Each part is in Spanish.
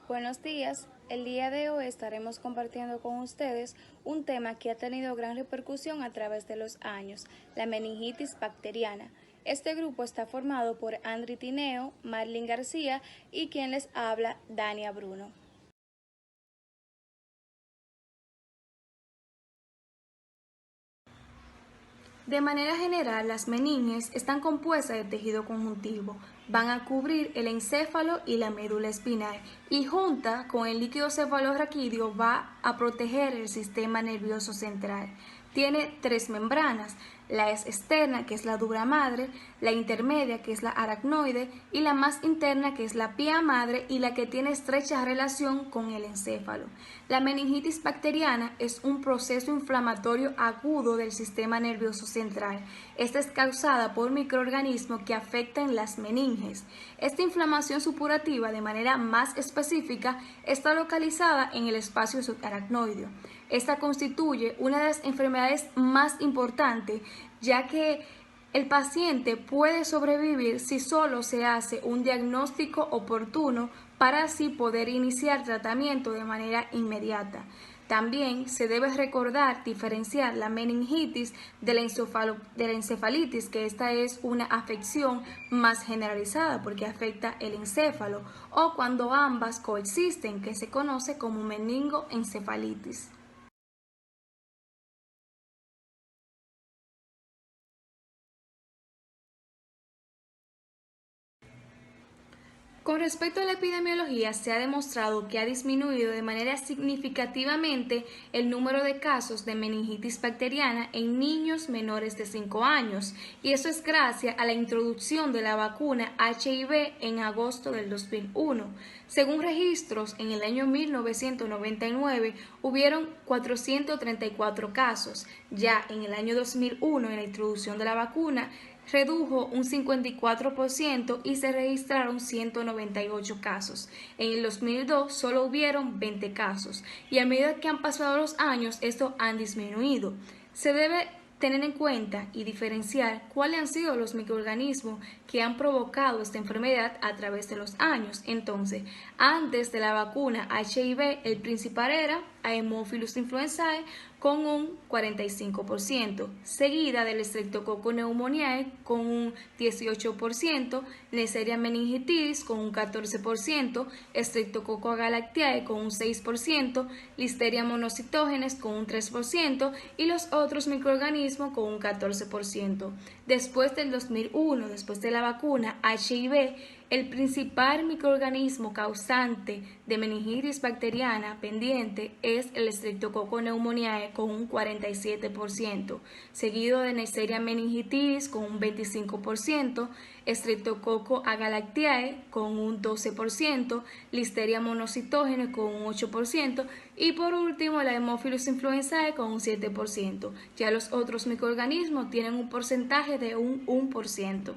Buenos días, el día de hoy estaremos compartiendo con ustedes un tema que ha tenido gran repercusión a través de los años, la meningitis bacteriana. Este grupo está formado por Andri Tineo, Marlene García y quien les habla, Dania Bruno. De manera general, las meninges están compuestas de tejido conjuntivo, van a cubrir el encéfalo y la médula espinal y junta con el líquido cefalorraquídeo va a proteger el sistema nervioso central. Tiene tres membranas, la externa, que es la dura madre, la intermedia, que es la aracnoide, y la más interna, que es la pía madre y la que tiene estrecha relación con el encéfalo. La meningitis bacteriana es un proceso inflamatorio agudo del sistema nervioso central. Esta es causada por microorganismos que afectan las meninges. Esta inflamación supurativa, de manera más específica, está localizada en el espacio subaracnoideo. Esta constituye una de las enfermedades más importantes, ya que el paciente puede sobrevivir si solo se hace un diagnóstico oportuno para así poder iniciar tratamiento de manera inmediata. También se debe recordar diferenciar la meningitis de la encefalitis, que esta es una afección más generalizada porque afecta el encéfalo, o cuando ambas coexisten, que se conoce como meningoencefalitis. Con respecto a la epidemiología, se ha demostrado que ha disminuido de manera significativamente el número de casos de meningitis bacteriana en niños menores de 5 años, y eso es gracias a la introducción de la vacuna HIV en agosto del 2001. Según registros, en el año 1999 hubieron 434 casos. Ya en el año 2001, en la introducción de la vacuna, redujo un 54% y se registraron 198 casos. En el 2002 solo hubieron 20 casos y a medida que han pasado los años, estos han disminuido. Se debe tener en cuenta y diferenciar cuáles han sido los microorganismos que han provocado esta enfermedad a través de los años. Entonces, antes de la vacuna HIV, el principal era Haemophilus influenzae con un 45%, seguida del Streptococcus pneumoniae con un 18%, Neisseria meningitidis con un 14%, Streptococcus agalactiae con un 6%, Listeria monocytogenes con un 3% y los otros microorganismos con un 14%. Después del 2001, después de la vacuna HIV, el principal microorganismo causante de meningitis bacteriana pendiente es el Streptococcus pneumoniae con un 47%, seguido de Neisseria meningitidis con un 25%, Streptococcus agalactiae con un 12%, Listeria monocytogenes con un 8% y por último la Haemophilus influenzae con un 7%. Ya los otros microorganismos tienen un porcentaje de un 1%.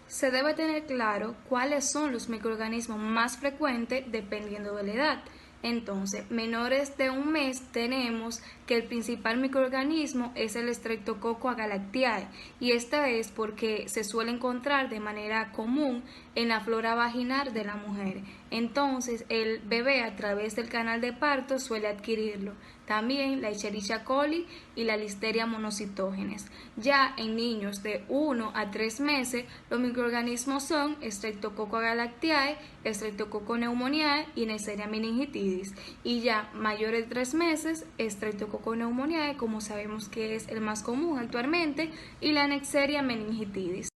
Se debe tener claro cuáles son los microorganismos más frecuentes dependiendo de la edad. Entonces, menores de un mes tenemos que el principal microorganismo es el Streptococcus agalactiae y esta es porque se suele encontrar de manera común en la flora vaginal de la mujer. Entonces, el bebé a través del canal de parto suele adquirirlo. También la Escherichia coli y la Listeria monocytogenes. Ya en niños de 1 a 3 meses, los microorganismos son Streptococcus agalactiae, Streptococcus pneumoniae y Neisseria meningitidis. Y ya mayores de 3 meses, Streptococcus pneumoniae, como sabemos que es el más común actualmente, y la Neisseria meningitidis.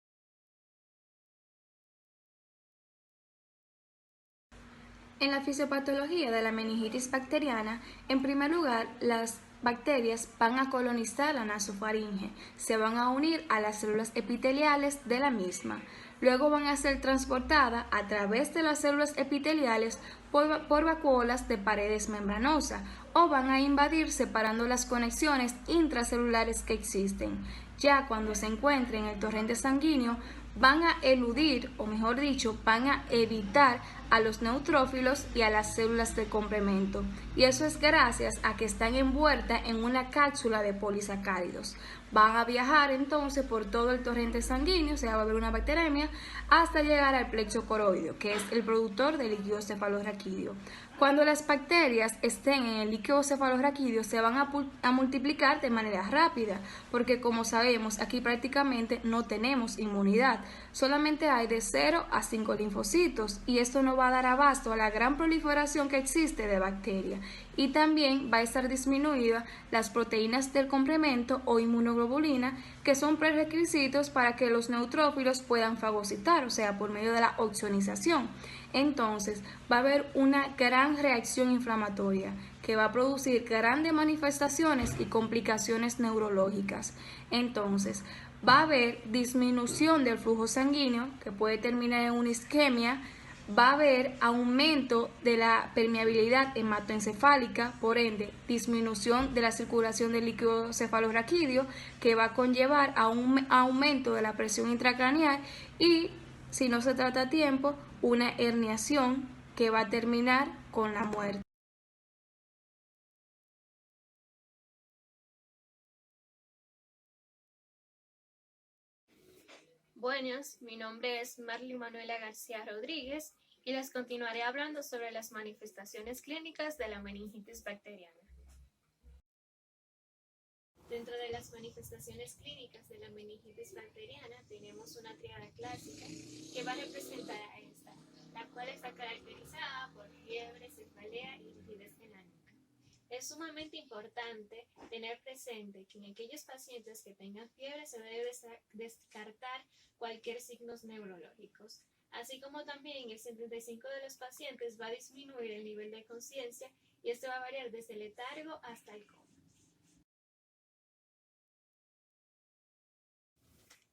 En la fisiopatología de la meningitis bacteriana, en primer lugar, las bacterias van a colonizar la nasofaringe, se van a unir a las células epiteliales de la misma. Luego van a ser transportadas a través de las células epiteliales por vacuolas de paredes membranosas o van a invadir separando las conexiones intracelulares que existen. Ya cuando se encuentre en el torrente sanguíneo, van a eludir, o mejor dicho, van a evitar a los neutrófilos y a las células de complemento. Y eso es gracias a que están envueltas en una cápsula de polisacáridos. Van a viajar entonces por todo el torrente sanguíneo, o sea, va a haber una bacteremia, hasta llegar al plexo coroideo, que es el productor del líquido cefalorraquídeo. Cuando las bacterias estén en el líquido cefalorraquídeo se van a multiplicar de manera rápida, porque como sabemos aquí prácticamente no tenemos inmunidad, solamente hay de 0 a 5 linfocitos y esto no va a dar abasto a la gran proliferación que existe de bacterias y también va a estar disminuida las proteínas del complemento o inmunoglobulina que son prerequisitos para que los neutrófilos puedan fagocitar, o sea, por medio de la opsonización. Entonces, va a haber una gran reacción inflamatoria que va a producir grandes manifestaciones y complicaciones neurológicas. Entonces, va a haber disminución del flujo sanguíneo que puede terminar en una isquemia, va a haber aumento de la permeabilidad hematoencefálica, por ende, disminución de la circulación del líquido cefalorraquídeo que va a conllevar a un aumento de la presión intracraneal y, si no se trata a tiempo, una herniación que va a terminar con la muerte. Buenas, mi nombre es Marly Manuela García Rodríguez y les continuaré hablando sobre las manifestaciones clínicas de la meningitis bacteriana. Dentro de las manifestaciones clínicas de la meningitis bacteriana tenemos una tríada clásica que va a representar a esta, la cual está caracterizada por fiebre, cefalea y rigidez en la nuca. Es sumamente importante tener presente que en aquellos pacientes que tengan fiebre se debe descartar cualquier signos neurológicos, así como también el 75% de los pacientes va a disminuir el nivel de conciencia y esto va a variar desde el letargo hasta el coma.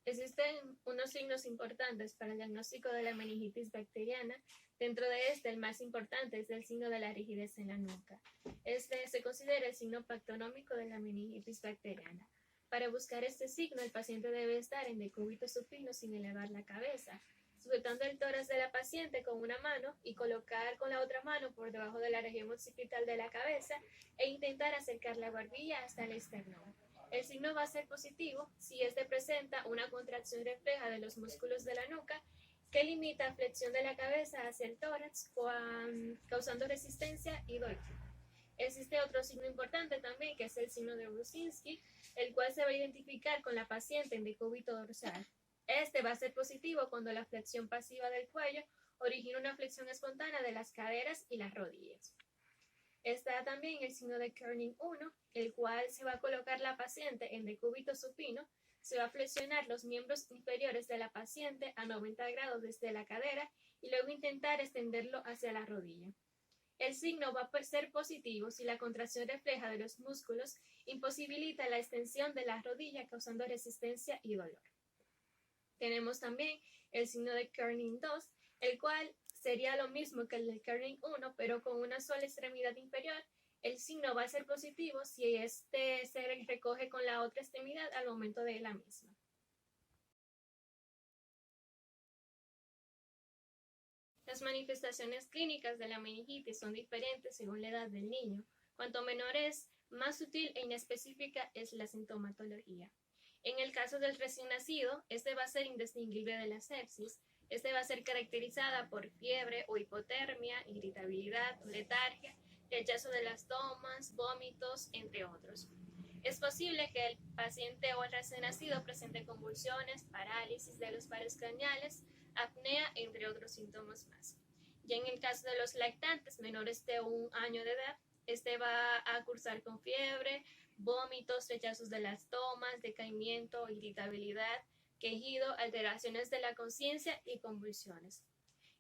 Existen unos signos importantes para el diagnóstico de la meningitis bacteriana. Dentro de este, el más importante es el signo de la rigidez en la nuca. Este se considera el signo pactonómico de la meningitis bacteriana. Para buscar este signo, el paciente debe estar en decúbito supino sin elevar la cabeza, sujetando el tórax de la paciente con una mano y colocar con la otra mano por debajo de la región occipital de la cabeza e intentar acercar la barbilla hasta el esternón. El signo va a ser positivo si este presenta una contracción refleja de los músculos de la nuca que limita flexión de la cabeza hacia el tórax, causando resistencia y dolor. Existe otro signo importante también, que es el signo de Brusinski, el cual se va a identificar con la paciente en decúbito dorsal. Este va a ser positivo cuando la flexión pasiva del cuello origina una flexión espontánea de las caderas y las rodillas. Está también el signo de Kerning 1, el cual se va a colocar la paciente en decúbito supino, se va a flexionar los miembros inferiores de la paciente a 90 grados desde la cadera y luego intentar extenderlo hacia la rodilla. El signo va a ser positivo si la contracción refleja de los músculos imposibilita la extensión de la rodilla causando resistencia y dolor. Tenemos también el signo de Kerning 2, el cual sería lo mismo que el del Kerning 1, pero con una sola extremidad inferior. El signo va a ser positivo si este se recoge con la otra extremidad al momento de la misma. Las manifestaciones clínicas de la meningitis son diferentes según la edad del niño. Cuanto menor es, más sutil e inespecífica es la sintomatología. En el caso del recién nacido, este va a ser indistinguible de la sepsis. Este va a ser caracterizada por fiebre o hipotermia, irritabilidad, letargia, rechazo de las tomas, vómitos, entre otros. Es posible que el paciente o el recién nacido presente convulsiones, parálisis de los pares craneales, apnea, entre otros síntomas más. Ya en el caso de los lactantes menores de 1 año de edad, este va a cursar con fiebre, vómitos, rechazos de las tomas, decaimiento, irritabilidad, quejido, alteraciones de la conciencia y convulsiones.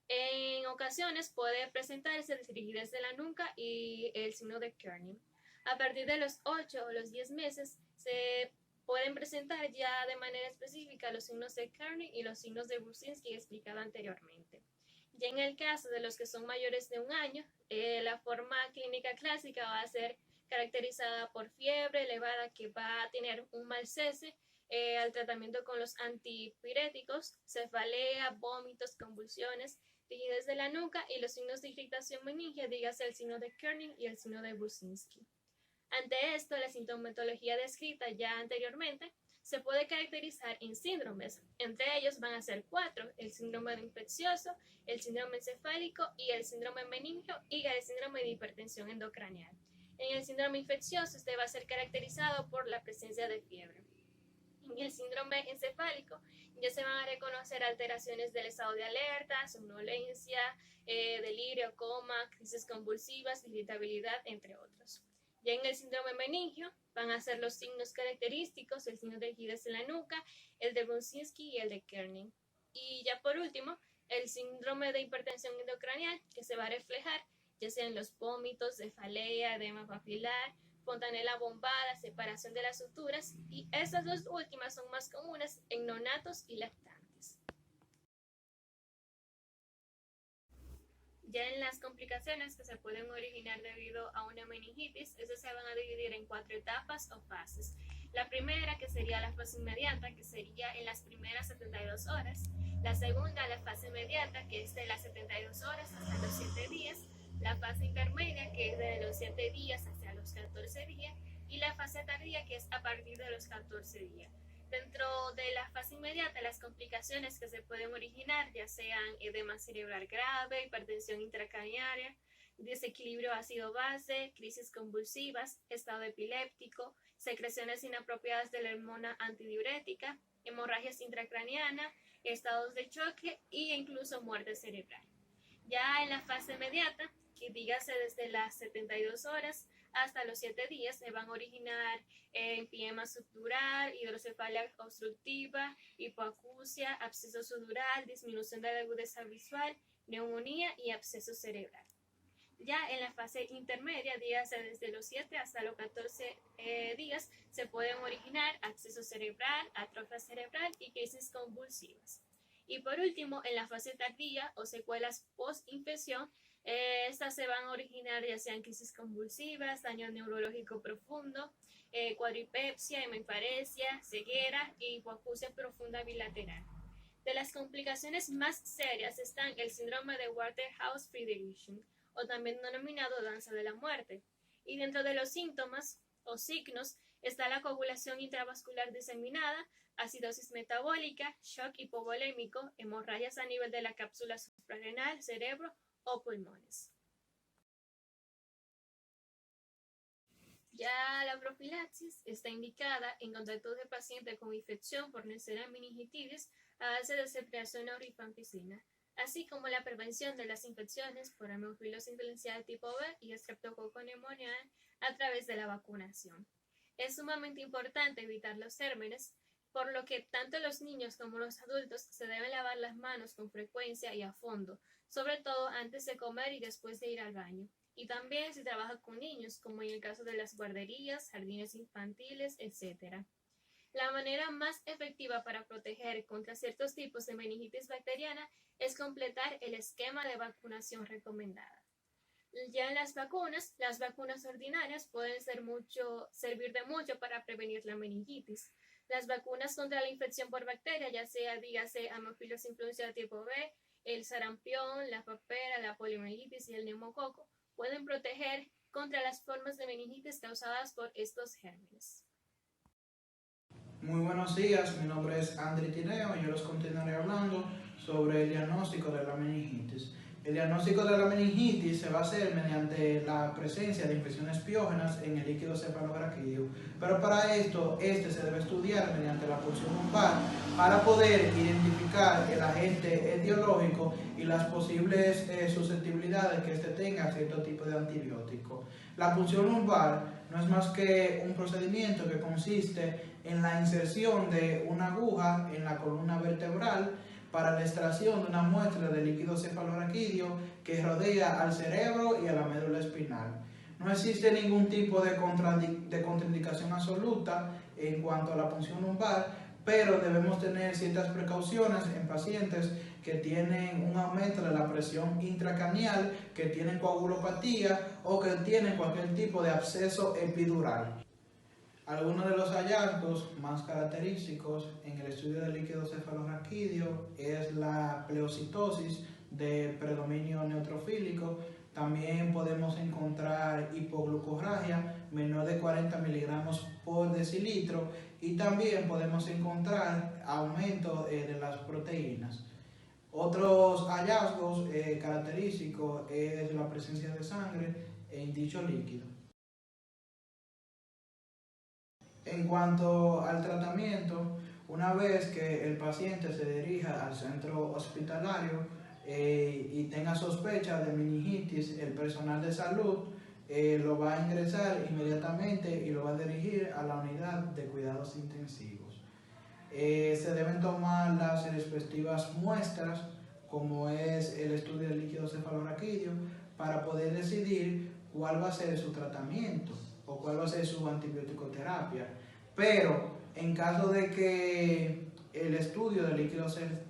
En ocasiones puede presentarse rigidez de la nuca y el signo de Kerning. A partir de los 8 o los 10 meses se pueden presentar ya de manera específica los signos de Kerning y los signos de Brusinski explicado anteriormente. Ya en el caso de los que son mayores de 1 año, la forma clínica clásica va a ser caracterizada por fiebre elevada que va a tener un mal cese, al tratamiento con los antipiréticos, cefalea, vómitos, convulsiones, rigidez de la nuca y los signos de irritación meningia, dígase el signo de Kerning y el signo de Brudzinski. Ante esto, la sintomatología descrita ya anteriormente se puede caracterizar en síndromes. Entre ellos van a ser 4, el síndrome infeccioso, el síndrome encefálico y el síndrome meningio y el síndrome de hipertensión endocranial. En el síndrome infeccioso, este va a ser caracterizado por la presencia de fiebre. En el síndrome encefálico ya se van a reconocer alteraciones del estado de alerta, somnolencia, delirio, coma, crisis convulsivas, irritabilidad, entre otros. Ya en el síndrome meningio van a ser los signos característicos, el signo de rigidez en la nuca, el de Brudzinski y el de Kerning. Y ya por último, el síndrome de hipertensión endocranial, que se va a reflejar ya sea en los vómitos, cefalea, edema papilar, fontanela bombada, separación de las suturas, y estas dos últimas son más comunes en neonatos y lactantes. Ya en las complicaciones que se pueden originar debido a una meningitis, esas se van a dividir en 4 etapas o fases. La primera, que sería la fase inmediata, que sería en las primeras 72 horas. La segunda, la fase inmediata, que es de las 72 horas hasta los 7 días. La fase intermedia, que es de los 7 días hasta los 14 días. Y la fase tardía, que es a partir de los 14 días. Dentro de la fase inmediata, las complicaciones que se pueden originar, ya sean edema cerebral grave, hipertensión intracraniana, desequilibrio ácido-base, crisis convulsivas, estado epiléptico, secreciones inapropiadas de la hormona antidiurética, hemorragias intracranianas, estados de choque e incluso muerte cerebral. Ya en la fase inmediata, que dígase desde las 72 horas hasta los 7 días, se van a originar empiema subdural, hidrocefalia obstructiva, hipoacusia, absceso sudural, disminución de la agudeza visual, neumonía y absceso cerebral. Ya en la fase intermedia, dígase desde los 7 hasta los 14 días, se pueden originar absceso cerebral, atrofia cerebral y crisis convulsivas. Y por último, en la fase tardía o secuelas post-infección, estas se van a originar ya sean crisis convulsivas, daño neurológico profundo, cuadripepsia, hemiparesia, ceguera y hipoacusia profunda bilateral. De las complicaciones más serias están el síndrome de Waterhouse-Friderichsen, o también denominado danza de la muerte. Y dentro de los síntomas o signos está la coagulación intravascular diseminada, acidosis metabólica, shock hipovolémico, hemorragias a nivel de la cápsula suprarrenal, cerebro o pulmones. Ya la profilaxis está indicada en contacto de pacientes con infección por Neisseria meningitidis a base de ceftazidima o rifampicina, así como la prevención de las infecciones por Haemophilus influenzae tipo B y Streptococcus pneumoniae a través de la vacunación. Es sumamente importante evitar los gérmenes, por lo que tanto los niños como los adultos se deben lavar las manos con frecuencia y a fondo, sobre todo antes de comer y después de ir al baño. Y también si trabaja con niños, como en el caso de las guarderías, jardines infantiles, etc. La manera más efectiva para proteger contra ciertos tipos de meningitis bacteriana es completar el esquema de vacunación recomendada. Ya en las vacunas ordinarias pueden servir de mucho para prevenir la meningitis. Las vacunas contra la infección por bacteria, ya sea, dígase, Haemophilus influenzae tipo B, el sarampión, la papera, la poliomielitis y el neumococo, pueden proteger contra las formas de meningitis causadas por estos gérmenes. Muy buenos días, mi nombre es Andri Tineo y yo les continuaré hablando sobre el diagnóstico de la meningitis. El diagnóstico de la meningitis se va a hacer mediante la presencia de infecciones piógenas en el líquido cefaloraquídeo, pero para esto, se debe estudiar mediante la punción lumbar para poder identificar el agente etiológico y las posibles susceptibilidades que tenga a cierto tipo de antibiótico. La punción lumbar no es más que un procedimiento que consiste en la inserción de una aguja en la columna vertebral para la extracción de una muestra de líquido cefaloraquídeo que rodea al cerebro y a la médula espinal. No existe ningún tipo de contraindicación absoluta en cuanto a la punción lumbar, pero debemos tener ciertas precauciones en pacientes que tienen un aumento de la presión intracraneal, que tienen coagulopatía o que tienen cualquier tipo de absceso epidural. Algunos de los hallazgos más característicos en el estudio del líquido cefalorraquídeo es la pleocitosis de predominio neutrofílico. También podemos encontrar hipoglucorragia menor de 40 miligramos por decilitro y también podemos encontrar aumento de las proteínas. Otros hallazgos característicos es la presencia de sangre en dicho líquido. En cuanto al tratamiento, una vez que el paciente se dirija al centro hospitalario y tenga sospecha de meningitis, el personal de salud lo va a ingresar inmediatamente y lo va a dirigir a la unidad de cuidados intensivos. Se deben tomar las respectivas muestras, como es el estudio del líquido cefalorraquídeo, para poder decidir cuál va a ser su tratamiento o cuál va a ser su antibiótico-terapia. Pero en caso de que el estudio del líquido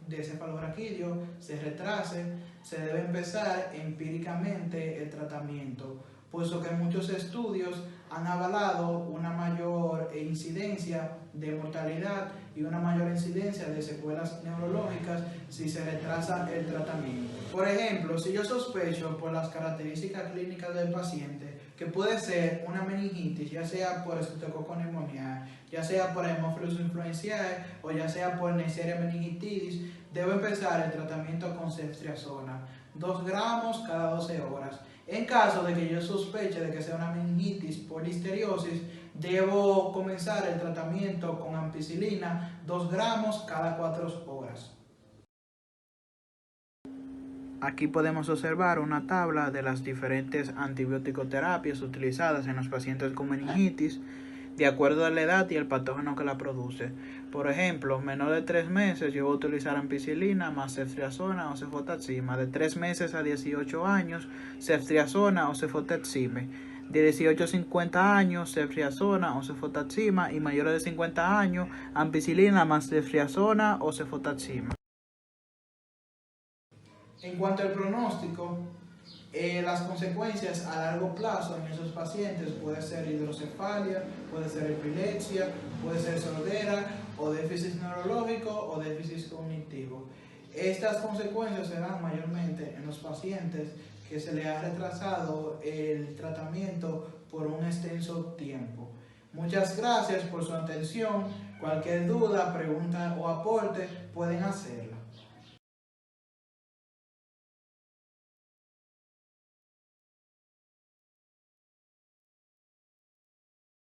de cefalorraquídeo se retrase, se debe empezar empíricamente el tratamiento, puesto que muchos estudios han avalado una mayor incidencia de mortalidad y una mayor incidencia de secuelas neurológicas si se retrasa el tratamiento. Por ejemplo, si yo sospecho por las características clínicas del paciente que puede ser una meningitis, ya sea por Streptococcus pneumoniae, ya sea por Haemophilus influenzae o ya sea por Neisseria meningitidis, debo empezar el tratamiento con ceftriaxona, 2 gramos cada 12 horas. En caso de que yo sospeche de que sea una meningitis por listeriosis, debo comenzar el tratamiento con ampicilina, 2 gramos cada 4 horas. Aquí podemos observar una tabla de las diferentes antibiótico-terapias utilizadas en los pacientes con meningitis, de acuerdo a la edad y el patógeno que la produce. Por ejemplo, menor de 3 meses yo voy a utilizar ampicilina más ceftriaxona o cefotaxima. De 3 meses a 18 años, ceftriaxona o cefotaxime. De 18 a 50 años, ceftriaxona o cefotaxima. Y mayores de 50 años, ampicilina más ceftriaxona o cefotaxima. En cuanto al pronóstico, las consecuencias a largo plazo en esos pacientes puede ser hidrocefalia, puede ser epilepsia, puede ser sordera o déficit neurológico o déficit cognitivo. Estas consecuencias se dan mayormente en los pacientes que se les ha retrasado el tratamiento por un extenso tiempo. Muchas gracias por su atención. Cualquier duda, pregunta o aporte pueden hacerla.